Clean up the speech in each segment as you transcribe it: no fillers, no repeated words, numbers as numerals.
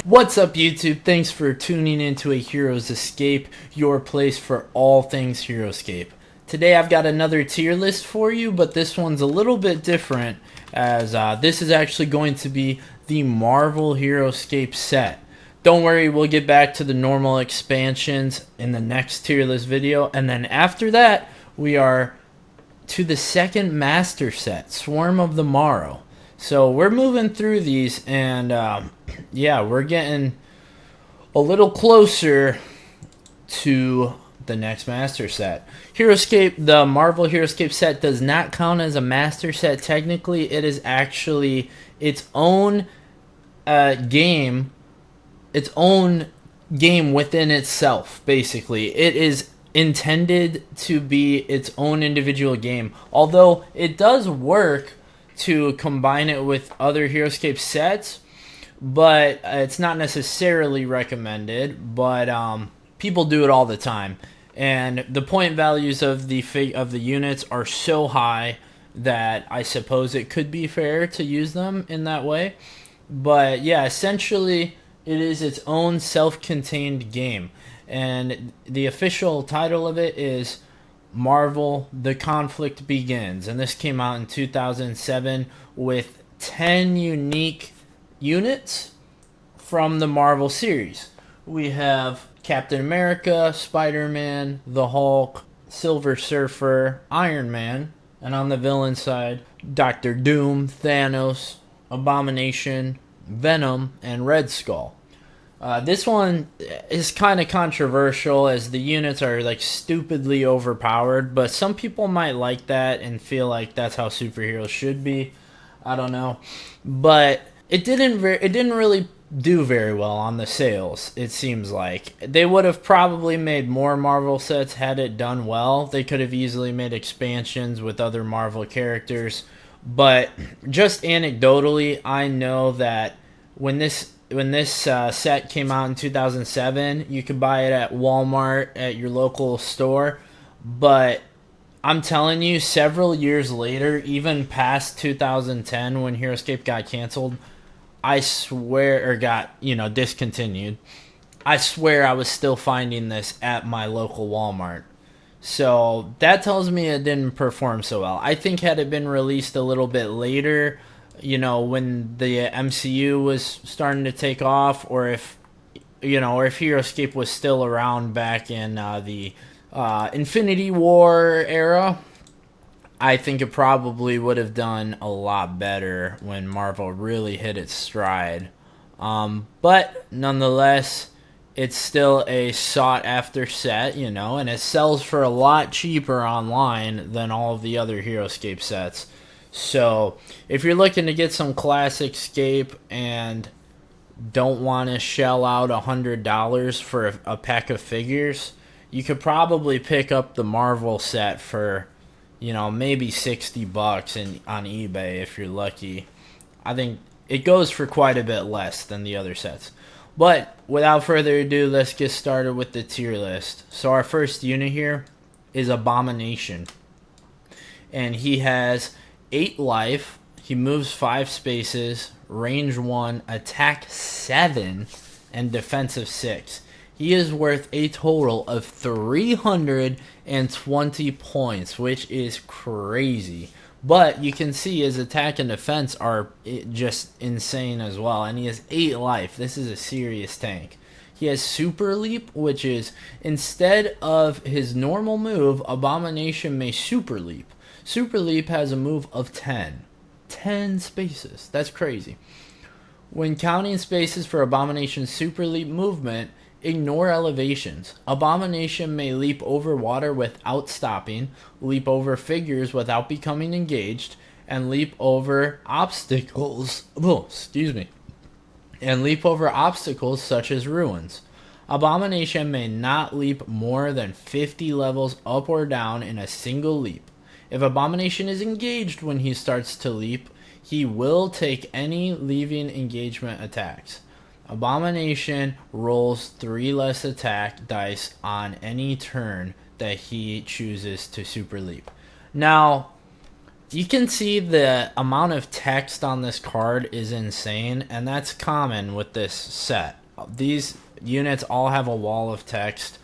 What's up, YouTube? Thanks for tuning into a Heroes Escape, your place for all things Heroscape. Today I've got another tier list for you, but this one's a little bit different, as this is actually going to be the Marvel Heroscape set. Don't worry, we'll get back to the normal expansions in the next tier list video, and then after that, we are to the second master set, Swarm of the Morrow. So we're moving through these, and yeah, we're getting a little closer to the next master set. Heroscape, the Marvel Heroscape set does not count as a master set technically. It is actually its own game, within itself, basically. It is intended to be its own individual game, although it does work to combine it with other Heroscape sets, but it's not necessarily recommended. But people do it all the time, and the point values of the units are so high that I suppose it could be fair to use them in that way. But yeah, essentially it is its own self-contained game, and the official title of it is Marvel The Conflict Begins, and this came out in 2007 with 10 unique units from the Marvel series. We have Captain America, Spider-Man, the Hulk, Silver Surfer, Iron Man, and on the villain side, Doctor Doom, Thanos, Abomination, Venom, and Red Skull. This one is kind of controversial, as the units are like stupidly overpowered, but some people might like that and feel like that's how superheroes should be. I don't know, but it didn't really do very well on the sales. It seems like they would have probably made more Marvel sets had it done well. They could have easily made expansions with other Marvel characters, but just anecdotally, I know that when this set came out in 2007, you could buy it at Walmart, at your local store. But I'm telling you, several years later, even past 2010, when Heroscape got canceled, I swear, or got, discontinued, I swear I was still finding this at my local Walmart. So that tells me it didn't perform so well. I think had it been released a little bit later, when the MCU was starting to take off, or if Heroscape was still around back in the Infinity War era, I think it probably would have done a lot better when Marvel really hit its stride. But nonetheless, it's still a sought-after set, and it sells for a lot cheaper online than all of the other Heroscape sets. So if you're looking to get some classic Scape and don't want to shell out $100 for a pack of figures, you could probably pick up the Marvel set for, maybe $60 on eBay if you're lucky. I think it goes for quite a bit less than the other sets. But without further ado, let's get started with the tier list. So our first unit here is Abomination, and he has 8 life, he moves 5 spaces, range 1, attack 7, and defensive 6. He is worth a total of 320 points, which is crazy. But you can see his attack and defense are just insane as well, and he has 8 life. This is a serious tank. He has Super Leap, which is, instead of his normal move, Abomination may Super Leap. Super Leap has a move of 10 spaces. That's crazy. When counting spaces for Abomination's Super Leap movement, ignore elevations. Abomination may leap over water without stopping, leap over figures without becoming engaged, and leap over obstacles. Oh, excuse me. And leap over obstacles such as ruins. Abomination may not leap more than 50 levels up or down in a single leap. If Abomination is engaged when he starts to leap, he will take any leaving engagement attacks. Abomination rolls 3 less attack dice on any turn that he chooses to super leap. Now, you can see the amount of text on this card is insane, and that's common with this set. These units all have a wall of text.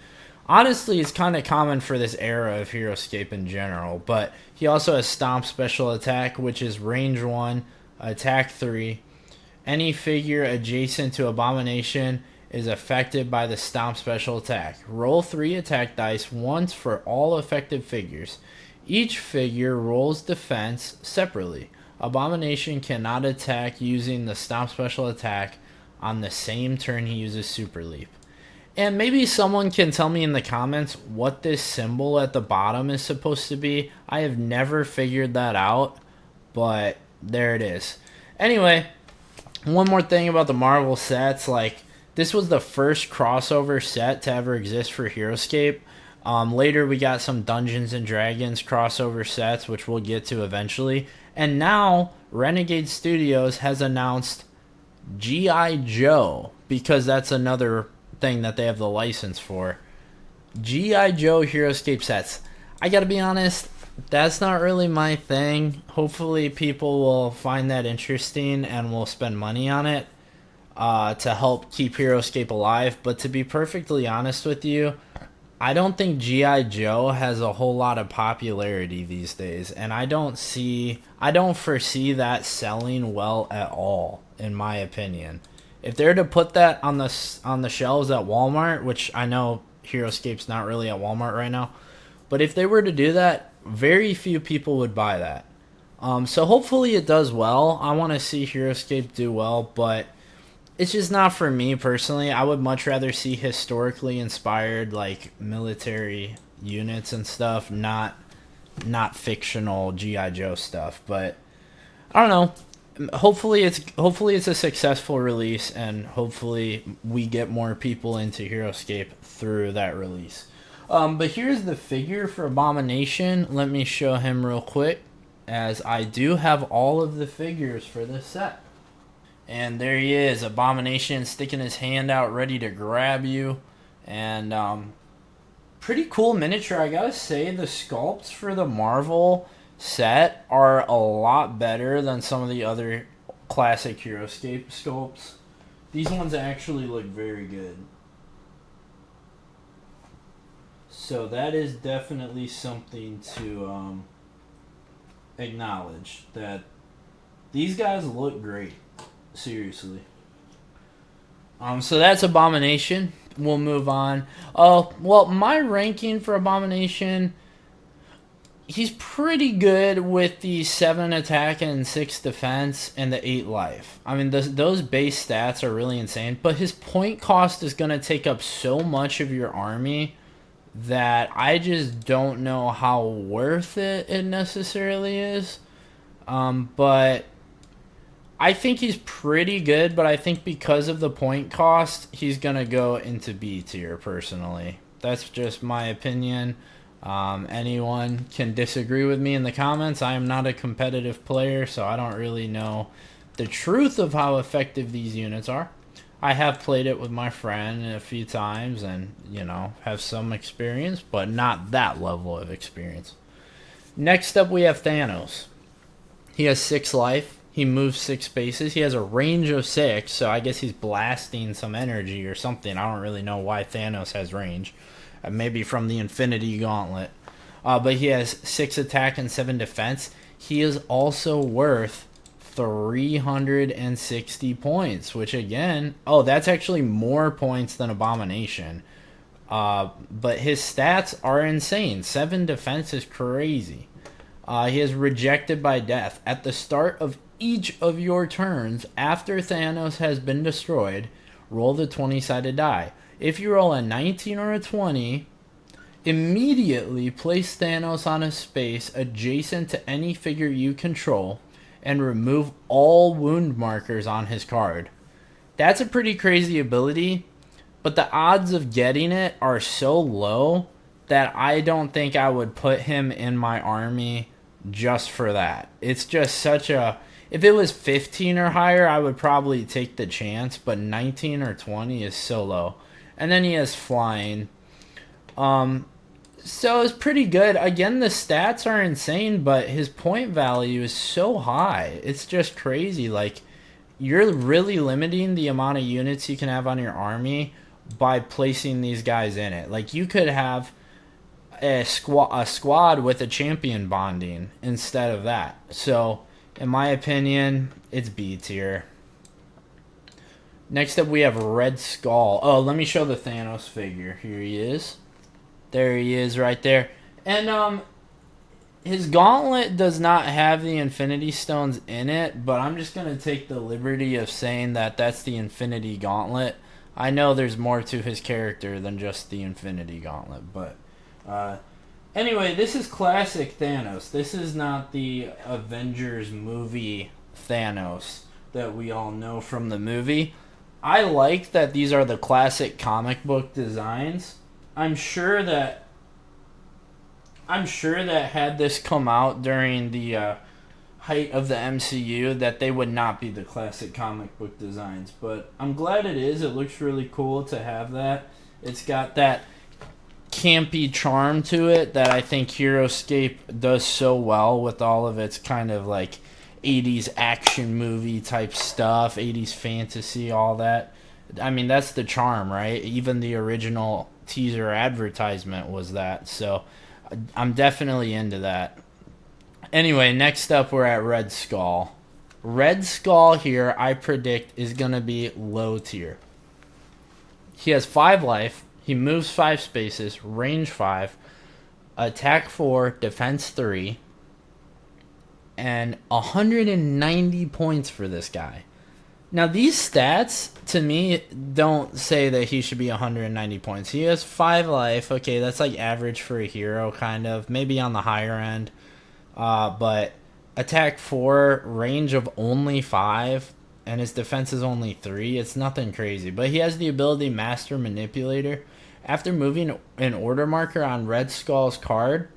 Honestly, it's kind of common for this era of Heroscape in general, but he also has Stomp Special Attack, which is range 1, attack 3. Any figure adjacent to Abomination is affected by the Stomp Special Attack. Roll 3 attack dice once for all affected figures. Each figure rolls defense separately. Abomination cannot attack using the Stomp Special Attack on the same turn he uses Super Leap. And maybe someone can tell me in the comments what this symbol at the bottom is supposed to be. I have never figured that out, but there it is. Anyway, one more thing about the Marvel sets, like, this was the first crossover set to ever exist for Heroscape. Later we got some Dungeons and Dragons crossover sets, which we'll get to eventually. And now Renegade Studios has announced G.I. Joe, because that's another thing that they have the license for. G.I. Joe Heroscape sets. I gotta be honest, that's not really my thing. Hopefully people will find that interesting and will spend money on it to help keep Heroscape alive. But to be perfectly honest with you, I don't think G.I. Joe has a whole lot of popularity these days, and I don't foresee that selling well at all, in my opinion. If they're to put that on the shelves at Walmart, which I know Heroscape's not really at Walmart right now, but if they were to do that, very few people would buy that. So hopefully it does well. I want to see Heroscape do well, but it's just not for me personally. I would much rather see historically inspired, like, military units and stuff, not fictional G.I. Joe stuff. But I don't know. Hopefully it's a successful release, and hopefully we get more people into Heroscape through that release. But here's the figure for Abomination. Let me show him real quick, as I do have all of the figures for this set. And there he is, Abomination, sticking his hand out ready to grab you. And pretty cool miniature. I gotta say, the sculpts for the Marvel set are a lot better than some of the other classic Heroscape sculpts. These ones actually look very good. So that is definitely something to acknowledge, that these guys look great. Seriously. So that's Abomination. We'll move on. Well, my ranking for Abomination, he's pretty good with the 7 attack and 6 defense and the 8 life. I mean, those base stats are really insane, but his point cost is going to take up so much of your army that I just don't know how worth it necessarily is. But I think he's pretty good, but I think because of the point cost, he's going to go into B tier, personally. That's just my opinion. Anyone can disagree with me in the comments. I am not a competitive player, so I don't really know the truth of how effective these units are. I have played it with my friend a few times and, you know, have some experience, but not that level of experience. Next up, we have Thanos. He has 6 life. He moves 6 spaces. He has a range of 6, so I guess he's blasting some energy or something. I don't really know why Thanos has range. Maybe from the Infinity Gauntlet. But he has 6 attack and 7 defense. He is also worth 360 points, which again, that's actually more points than Abomination. But his stats are insane. 7 defense is crazy. He is rejected by death. At the start of each of your turns after Thanos has been destroyed, roll the 20-sided die. If you roll a 19 or a 20, Immediately place Thanos on a space adjacent to any figure you control and remove all wound markers on his card. That's a pretty crazy ability, but the odds of getting it are so low that I don't think I would put him in my army just for that. It's just such a... If it was 15 or higher, I would probably take the chance, but 19 or 20 is so low. And then he has flying. So it's pretty good. Again, the stats are insane, but his point value is so high. It's just crazy. Like, you're really limiting the amount of units you can have on your army by placing these guys in it. Like, you could have a squad with a champion bonding instead of that. So, in my opinion, it's B tier. Next up, we have Red Skull. Oh, let me show the Thanos figure. Here he is. There he is right there. And his gauntlet does not have the Infinity Stones in it, but I'm just going to take the liberty of saying that that's the Infinity Gauntlet. I know there's more to his character than just the Infinity Gauntlet, but anyway, this is classic Thanos. This is not the Avengers movie Thanos that we all know from the movie. I like that these are the classic comic book designs. I'm sure that had this come out during the height of the MCU, that they would not be the classic comic book designs. But I'm glad it is. It looks really cool to have that. It's got that campy charm to it that I think Heroscape does so well with all of its kind of like 80s action movie type stuff, 80s fantasy, all that. I mean, that's the charm, right? Even the original teaser advertisement was that. So I'm definitely into that. Anyway, next up we're at Red Skull. Red Skull here, I predict, is going to be low tier. He has 5 life. He moves 5 spaces, range 5, attack 4, defense 3, and 190 points for this guy. Now, these stats, to me, don't say that he should be 190 points. He has 5 life. Okay, that's like average for a hero, kind of. Maybe on the higher end. But attack 4, range of only 5, and his defense is only 3. It's nothing crazy. But he has the ability Master Manipulator. After moving an order marker on Red Skull's card,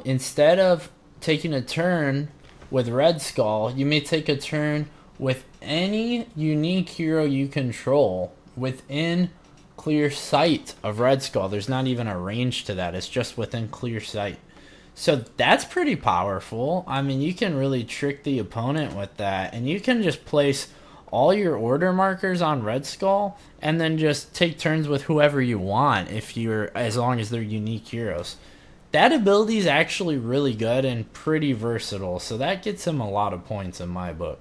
instead of taking a turn with Red Skull, you may take a turn with any unique hero you control within clear sight of Red Skull. There's not even a range to that. It's just within clear sight. So that's pretty powerful. I mean, you can really trick the opponent with that. And you can just place all your order markers on Red Skull and then just take turns with whoever you want as long as they're unique heroes. That ability is actually really good and pretty versatile. So that gets him a lot of points in my book.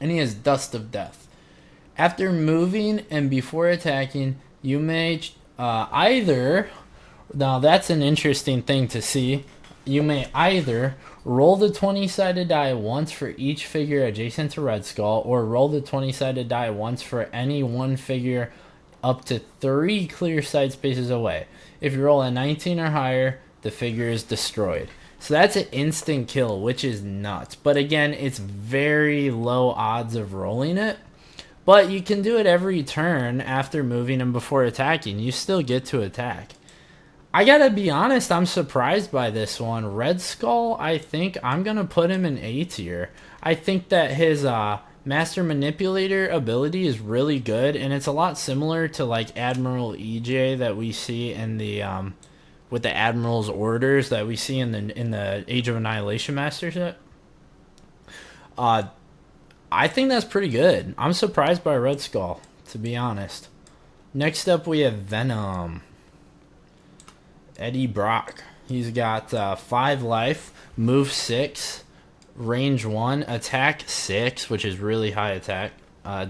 And he has Dust of Death. After moving and before attacking, you may either... Now, that's an interesting thing to see. You may either roll the 20-sided die once for each figure adjacent to Red Skull, or roll the 20-sided die once for any one figure up to 3 clear sight spaces away. If you roll a 19 or higher, the figure is destroyed. So that's an instant kill, which is nuts. But again, it's very low odds of rolling it. But you can do it every turn after moving and before attacking. You still get to attack. I gotta be honest, I'm surprised by this one. Red Skull, I think I'm gonna put him in A tier. I think that his Master Manipulator ability is really good, and it's a lot similar to like Admiral EJ that we see in the with the Admiral's orders that we see in the Age of Annihilation Master set. I think that's pretty good. I'm surprised by Red Skull, to be honest. Next up, we have Venom. Eddie Brock. He's got 5 life, move 6, range 1, attack 6, which is really high attack,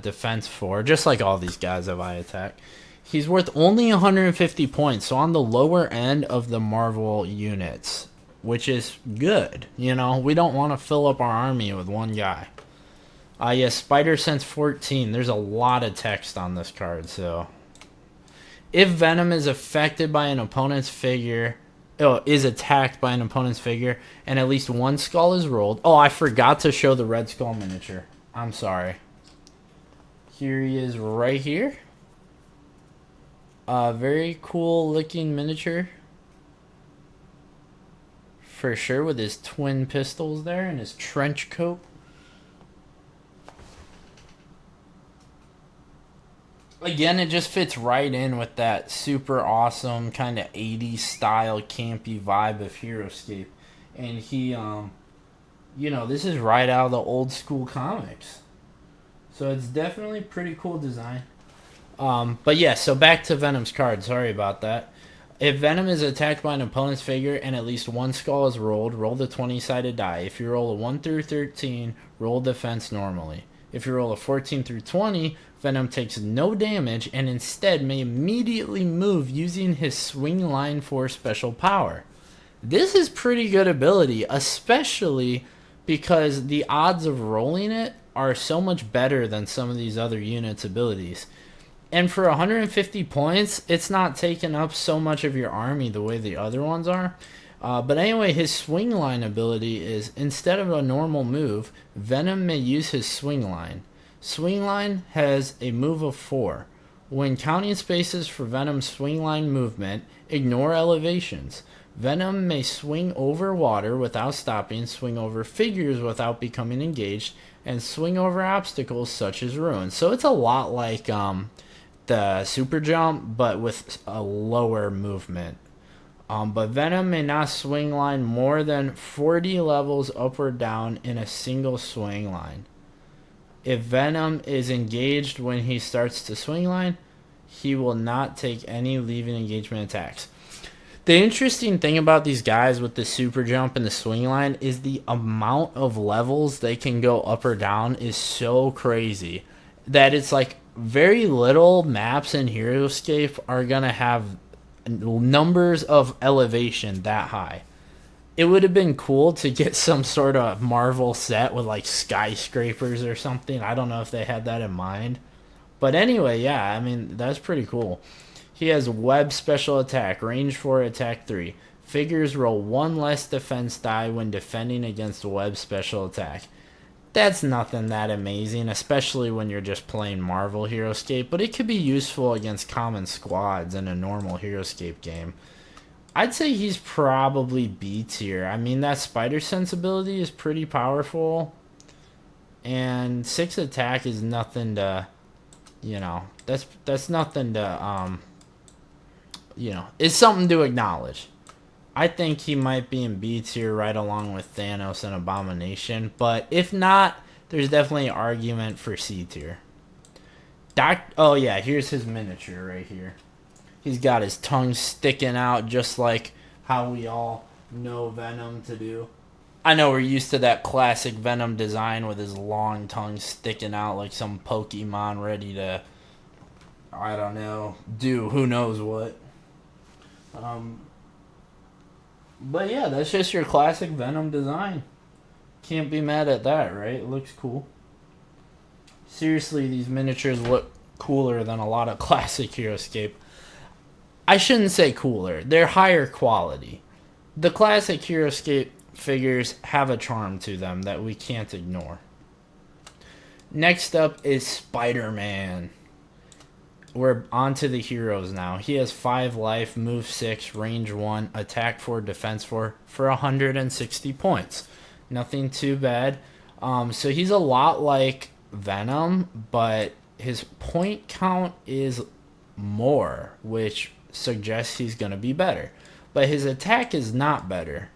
defense 4, just like all these guys have high attack. He's worth only 150 points, so on the lower end of the Marvel units, which is good. You know, we don't want to fill up our army with one guy. Yes, Spider Sense 14. There's a lot of text on this card, so... If Venom is affected by an opponent's figure, oh, is attacked by an opponent's figure, and at least one skull is rolled. Oh, I forgot to show the Red Skull miniature. I'm sorry. Here he is right here. Very cool looking miniature. For sure, with his twin pistols there and his trench coat. Again, it just fits right in with that super awesome kind of 80s style campy vibe of Heroscape. And he, this is right out of the old school comics. So it's definitely pretty cool design. But yeah, so back to Venom's card. Sorry about that. If Venom is attacked by an opponent's figure and at least one skull is rolled, roll the 20-sided die. If you roll a 1 through 13, roll defense normally. If you roll a 14 through 20, Venom takes no damage and instead may immediately move using his swing line for special power. This is pretty good ability, especially because the odds of rolling it are so much better than some of these other units' abilities. And for 150 points, it's not taking up so much of your army the way the other ones are. But anyway, his swing line ability is, instead of a normal move, Venom may use his swing line. Swing line has a move of 4. When counting spaces for Venom's swing line movement, ignore elevations. Venom may swing over water without stopping, swing over figures without becoming engaged, and swing over obstacles such as ruins. So it's a lot like the super jump, but with a lower movement. But Venom may not swing line more than 40 levels up or down in a single swing line. If Venom is engaged when he starts to swing line, he will not take any leaving engagement attacks. The interesting thing about these guys with the super jump and the swing line is the amount of levels they can go up or down is so crazy that it's like very little maps in Heroscape are going to have numbers of elevation that high. It would have been cool to get some sort of Marvel set with like skyscrapers or something. I don't know if they had that in mind. But anyway, yeah, I mean, that's pretty cool. He has web special attack, range 4, attack 3. Figures roll 1 less defense die when defending against web special attack. That's nothing that amazing, especially when you're just playing Marvel Heroscape, but it could be useful against common squads in a normal Heroscape game. I'd say he's probably B tier. I mean, that spider sensibility is pretty powerful, and 6 attack is nothing to, that's nothing to, it's something to acknowledge. I think he might be in B tier right along with Thanos and Abomination, but if not, there's definitely an argument for C tier. Oh yeah, here's his miniature right here. He's got his tongue sticking out just like how we all know Venom to do. I know we're used to that classic Venom design with his long tongue sticking out like some Pokemon ready to, I don't know, do who knows what. But yeah, that's just your classic Venom design. Can't be mad at that, right? It looks cool. Seriously, these miniatures look cooler than a lot of classic Heroscape. I shouldn't say cooler. They're higher quality. The classic Heroscape figures have a charm to them that we can't ignore. Next up is Spider-Man. We're on to the heroes now. He has 5 life, move 6, range 1, attack 4, defense 4 for 160 points. Nothing too bad. So he's a lot like Venom, but his point count is more, which suggests he's going to be better. But his attack is not better.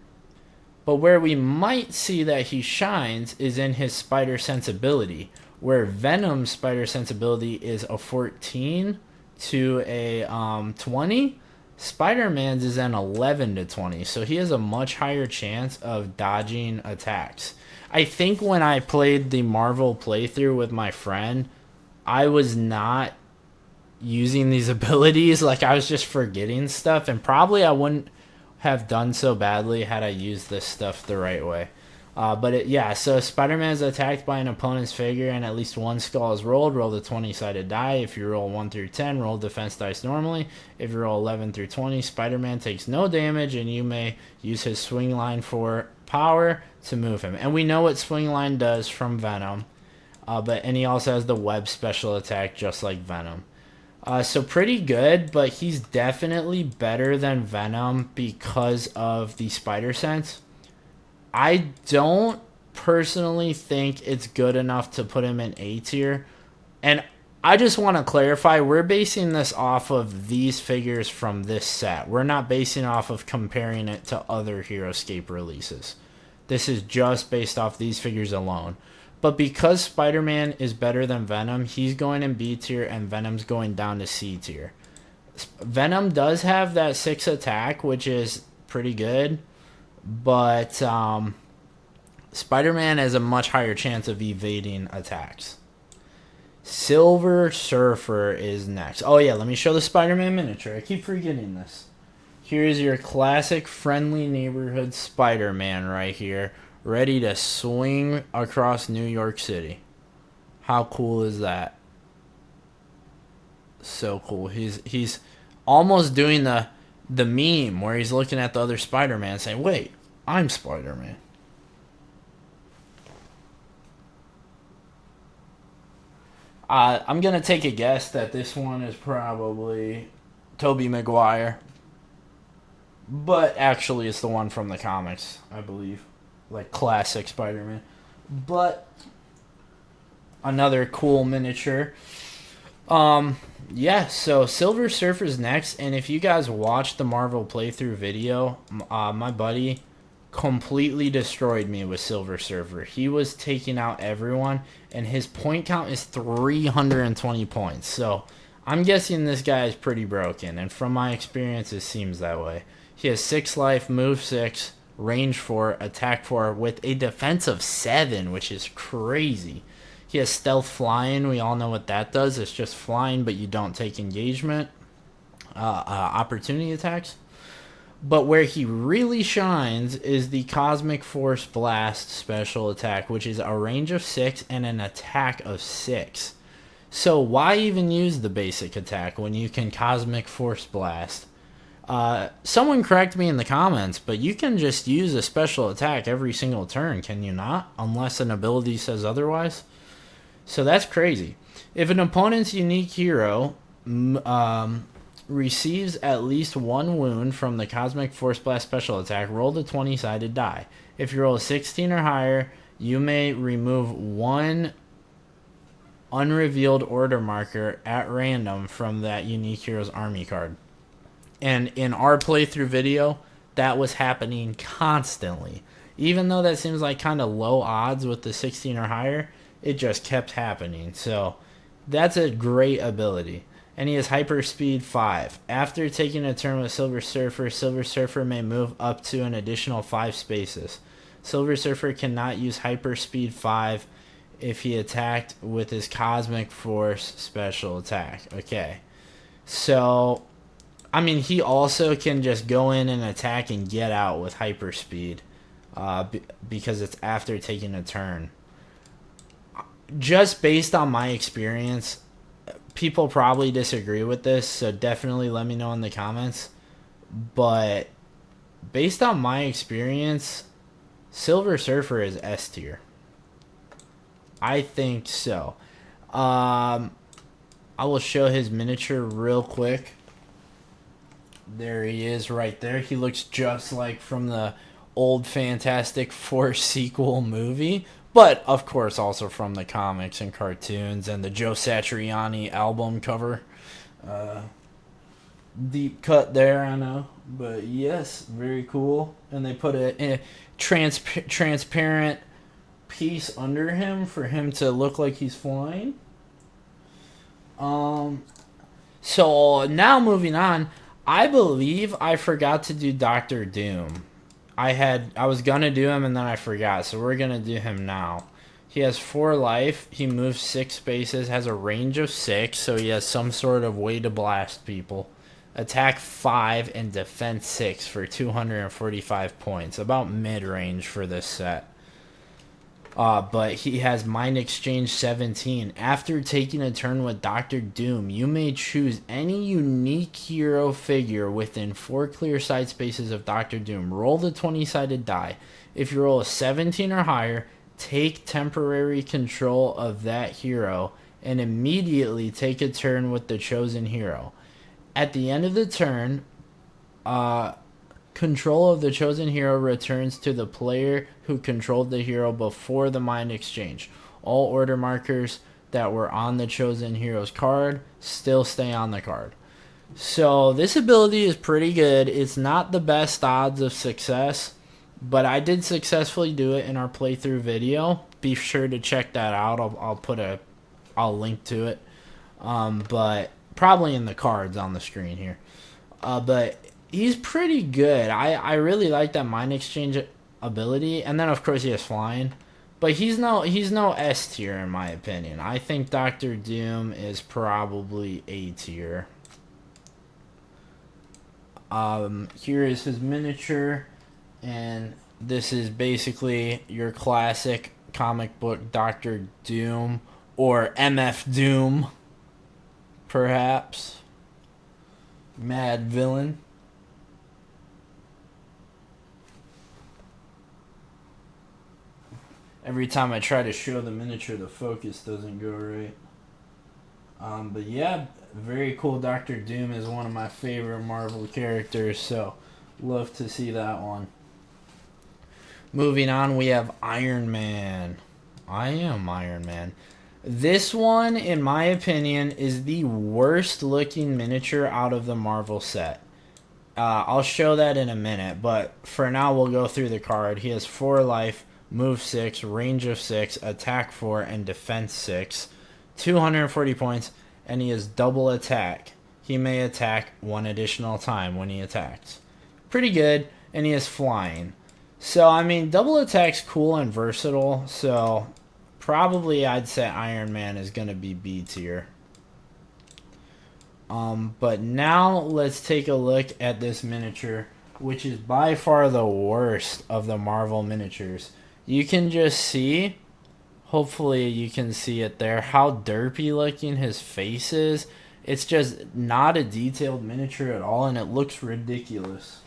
But where we might see that he shines is in his spider sensibility, where Venom's spider sensibility is a 14 to a 20. Spider-Man's is an 11 to 20, so he has a much higher chance of dodging attacks. I think when I played the Marvel playthrough with my friend, I was not using these abilities. Like, I was just forgetting stuff, and probably I wouldn't have done so badly had I used this stuff the right way. Yeah, so Spider-Man is attacked by an opponent's figure and at least one skull is rolled. Roll the 20-sided die. If you roll 1 through 10, roll defense dice normally. If you roll 11 through 20, Spider-Man takes no damage and you may use his swing line for power to move him. And we know what swing line does from Venom. And he also has the web special attack just like Venom. So pretty good, but he's definitely better than Venom because of the spider sense. I don't personally think it's good enough to put him in A tier. And I just want to clarify, we're basing this off of these figures from this set. We're not basing off of comparing it to other Heroscape releases. This is just based off these figures alone. But because Spider-Man is better than Venom, he's going in B tier and Venom's going down to C tier. Venom does have that 6 attack, which is pretty good. But Spider-Man has a much higher chance of evading attacks. Silver Surfer is next. Oh yeah, let me show the Spider-Man miniature. I keep forgetting this. Here's your classic friendly neighborhood Spider-Man right here, ready to swing across New York City. How cool is that? So cool. He's almost doing the meme where he's looking at the other Spider-Man saying, wait, I'm Spider-Man. I'm going to take a guess that this one is probably Tobey Maguire. But actually it's the one from the comics, I believe. Like classic Spider-Man. But another cool miniature. Yeah, so Silver Surfer's next, and if you guys watched the Marvel playthrough video, my buddy completely destroyed me with Silver Surfer. He was taking out everyone, and his point count is 320 points. So I'm guessing this guy is pretty broken, and from my experience, it seems that way. He has 6 life, move 6, range 4, attack 4, with a defense of 7, which is crazy. He has stealth flying. We all know what that does. It's just flying, but you don't take engagement. Opportunity attacks. But where he really shines is the Cosmic Force Blast special attack, which is a range of 6 and an attack of 6. So why even use the basic attack when you can Cosmic Force Blast? Someone correct me in the comments, but you can just use a special attack every single turn, can you not? Unless an ability says otherwise. So that's crazy. If an opponent's unique hero receives at least 1 wound from the Cosmic Force Blast special attack, roll the 20-sided die. If you roll a 16 or higher, you may remove 1 unrevealed order marker at random from that unique hero's army card. And in our playthrough video, that was happening constantly. Even though that seems like kind of low odds with the 16 or higher, it just kept happening. So that's a great ability. And he has hyper speed 5. After taking a turn with Silver Surfer may move up to an additional 5 spaces. Silver Surfer cannot use hyper speed 5 if he attacked with his Cosmic Force special attack. Okay. So, I mean, he also can just go in and attack and get out with hyper speed. Because it's after taking a turn. Just based on my experience, people probably disagree with this, so definitely let me know in the comments. But based on my experience, Silver Surfer is S tier. I think so. I will show his miniature real quick. There he is right there. He looks just like from the old Fantastic Four sequel movie. But, of course, also from the comics and cartoons and the Joe Satriani album cover. Deep cut there, I know. But, yes, very cool. And they put a transparent piece under him for him to look like he's flying. So, now moving on. I believe I forgot to do Doctor Doom. I was gonna do him and then I forgot, so we're gonna do him now. He has 4 life, he moves 6 spaces, has a range of 6, so he has some sort of way to blast people. Attack 5 and defense 6 for 245 points, about mid-range for this set. But he has Mind Exchange 17. After taking a turn with Doctor Doom, you may choose any unique hero figure within 4 clear side spaces of Doctor Doom. Roll the 20-sided die. If you roll a 17 or higher, take temporary control of that hero and immediately take a turn with the chosen hero. At the end of the turn, control of the chosen hero returns to the player who controlled the hero before the mind exchange. All order markers that were on the chosen hero's card still stay on the card. So this ability is pretty good. It's not the best odds of success, but I did successfully do it in our playthrough video. Be sure to check that out. I'll link to it. But probably in the cards on the screen here. But he's pretty good. I really like that mind exchange ability, and then of course he has flying, but he's no S tier in my opinion. I think Doctor Doom is probably A tier. Here is his miniature, and this is basically your classic comic book Doctor Doom, or MF Doom, perhaps. Mad villain. Every time I try to show the miniature, the focus doesn't go right. But yeah, very cool. Doctor Doom is one of my favorite Marvel characters, so love to see that one. Moving on, we have Iron Man. I am Iron Man. This one, in my opinion, is the worst looking miniature out of the Marvel set. I'll show that in a minute, but for now we'll go through the card. He has 4 life, move 6, range of 6, attack 4, and defense 6. 240 points, and he has double attack. He may attack 1 additional time when he attacks. Pretty good, and he has flying. So, I mean, double attack's cool and versatile, so probably I'd say Iron Man is going to be B tier. But now let's take a look at this miniature, which is by far the worst of the Marvel miniatures. You can just see, hopefully you can see it there, how derpy looking his face is. It's just not a detailed miniature at all, and it looks ridiculous.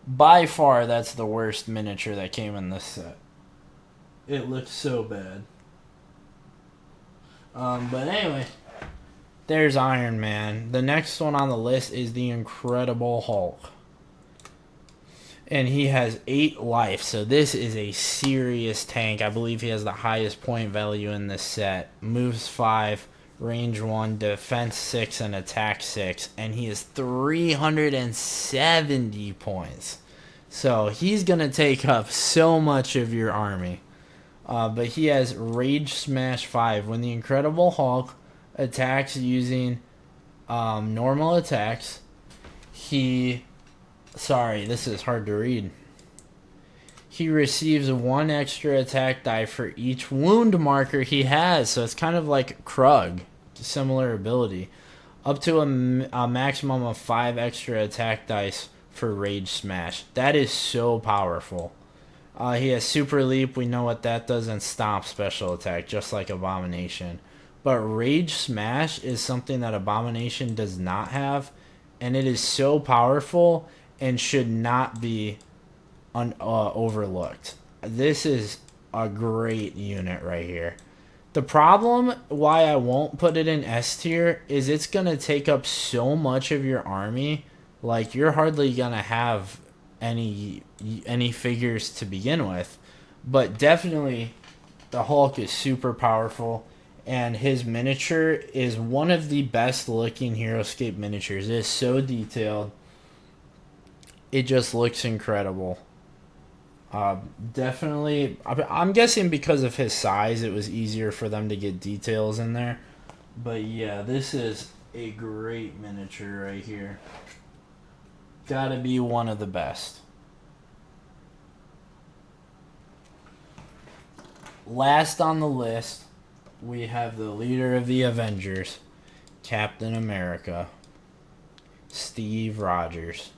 By far, that's the worst miniature that came in this set. It looks so bad. But anyway, there's Iron Man. The next one on the list is the Incredible Hulk. And he has 8 life, so this is a serious tank. I believe he has the highest point value in this set. Moves 5, range 1, defense 6, and attack 6. And he is 370 points. So he's going to take up so much of your army. But he has Rage Smash 5. When the Incredible Hulk attacks using normal attacks, this is hard to read. He receives 1 extra attack die for each wound marker he has. So it's kind of like Krug, similar ability. Up to a maximum of 5 extra attack dice for Rage Smash. That is so powerful. He has Super Leap. We know what that does, and Stomp special attack, just like Abomination. But Rage Smash is something that Abomination does not have, and it is so powerful and should not be overlooked. This is a great unit right here. The problem why I won't put it in S tier is it's going to take up so much of your army. Like, you're hardly going to have any figures to begin with. But definitely the Hulk is super powerful, and his miniature is one of the best looking Heroscape miniatures. It is so detailed. It just looks incredible. Definitely, I'm guessing because of his size, it was easier for them to get details in there. But yeah, this is a great miniature right here. Gotta be one of the best. Last on the list, we have the leader of the Avengers, Captain America, Steve Rogers.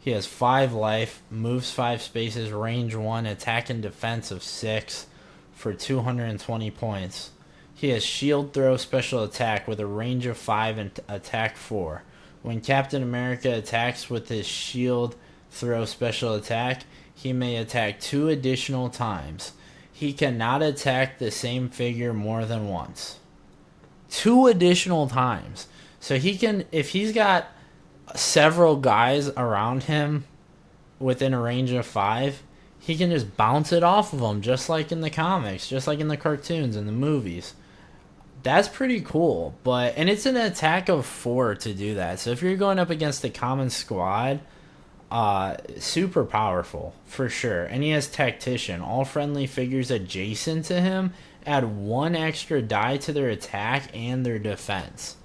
He has 5 life, moves 5 spaces, range 1, attack and defense of 6 for 220 points. He has shield throw special attack with a range of 5 and attack 4. When Captain America attacks with his shield throw special attack, he may attack 2 additional times. He cannot attack the same figure more than once. 2 additional times. So he can, if he's got several guys around him within a range of 5, he can just bounce it off of them, just like in the comics, just like in the cartoons and the movies. That's pretty cool. And it's an attack of 4 to do that. So if you're going up against a common squad, super powerful for sure. And he has Tactician. All friendly figures adjacent to him add 1 extra die to their attack and their defense.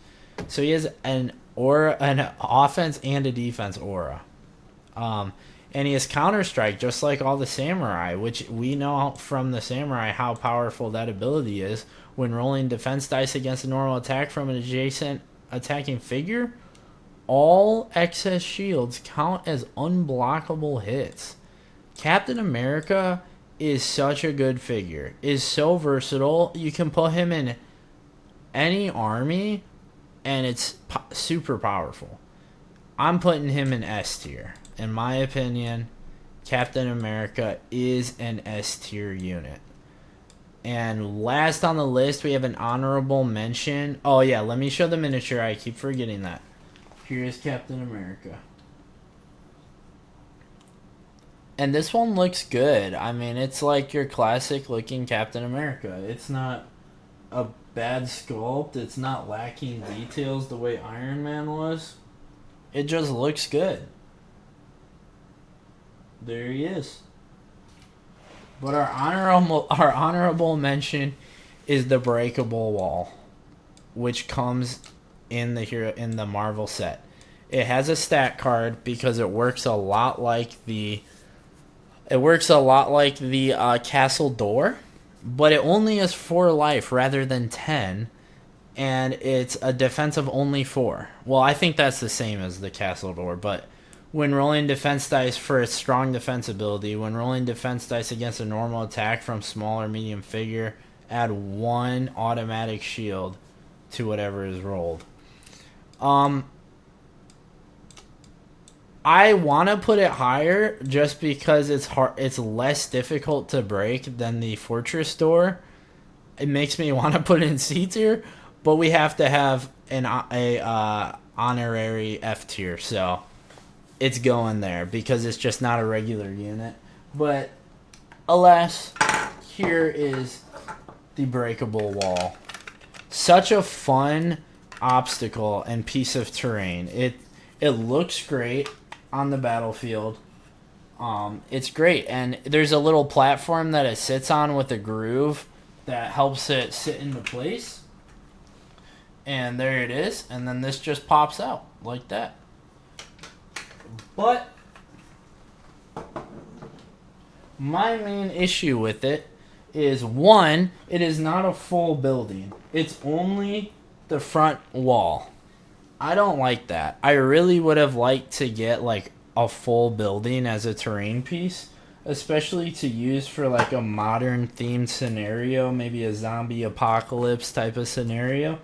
So he has an offense and a defense aura. And he has Counter Strike, just like all the samurai, which we know from the samurai how powerful that ability is. When rolling defense dice against a normal attack from an adjacent attacking figure, all excess shields count as unblockable hits. Captain America is such a good figure, is so versatile. You can put him in any army, and it's super powerful. I'm putting him in S tier. In my opinion, Captain America is an S tier unit. And last on the list, we have an honorable mention. Oh yeah, let me show the miniature. I keep forgetting that. Here is Captain America. And this one looks good. I mean, it's like your classic looking Captain America. It's not a bad sculpt. It's not lacking details the way Iron Man was. It just looks good. There he is. But our honorable mention is the Breakable wall, which comes in the Marvel set. It has a stat card because it works a lot like the castle door, but it only has 4 life rather than 10, and it's a defense of only 4. Well, I think that's the same as the castle door, but when rolling defense dice for its strong defense ability, when rolling defense dice against a normal attack from small or medium figure, add 1 automatic shield to whatever is rolled. I want to put it higher just because it's less difficult to break than the Fortress door. It makes me want to put it in C tier, but we have to have a honorary F tier, so it's going there because it's just not a regular unit. But alas, here is the Breakable wall. Such a fun obstacle and piece of terrain. It looks great on the battlefield. It's great, and there's a little platform that it sits on with a groove that helps it sit into place. And there it is, and then this just pops out like that. But my main issue with it is, 1, it is not a full building. It's only the front wall. I don't like that. I really would have liked to get like a full building as a terrain piece, especially to use for like a modern themed scenario, maybe a zombie apocalypse type of scenario.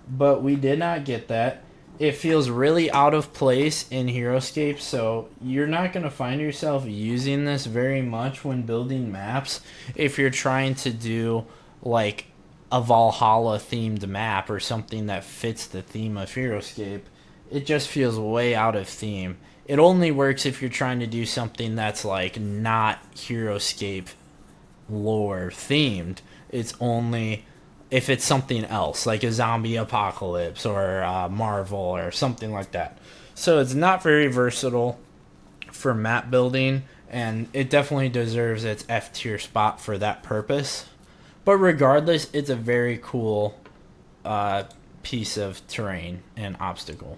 But we did not get that. It feels really out of place in Heroscape, so you're not going to find yourself using this very much when building maps if you're trying to do like a Valhalla themed map or something that fits the theme of Heroscape. It just feels way out of theme. It only works if you're trying to do something that's like not Heroscape lore themed. It's only if it's something else, like a zombie apocalypse or Marvel or something like that. So it's not very versatile for map building, and it definitely deserves its F tier spot for that purpose. But regardless, it's a very cool piece of terrain and obstacle.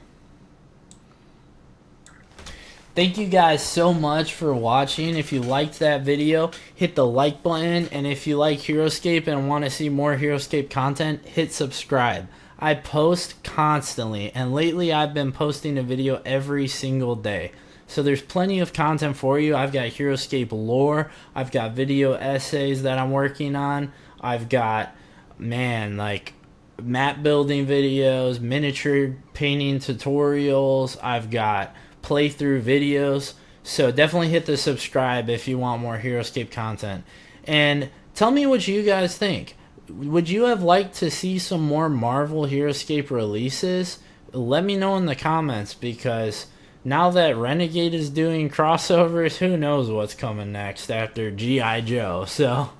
Thank you guys so much for watching. If you liked that video, hit the like button. And if you like Heroscape and want to see more Heroscape content, hit subscribe. I post constantly, and lately I've been posting a video every single day. So there's plenty of content for you. I've got Heroscape lore. I've got video essays that I'm working on. I've got, man, like map building videos, miniature painting tutorials. I've got playthrough videos. So definitely hit the subscribe if you want more Heroscape content. And tell me what you guys think. Would you have liked to see some more Marvel Heroscape releases? Let me know in the comments, because now that Renegade is doing crossovers, who knows what's coming next after G.I. Joe. So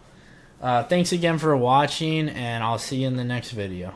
thanks again for watching, and I'll see you in the next video.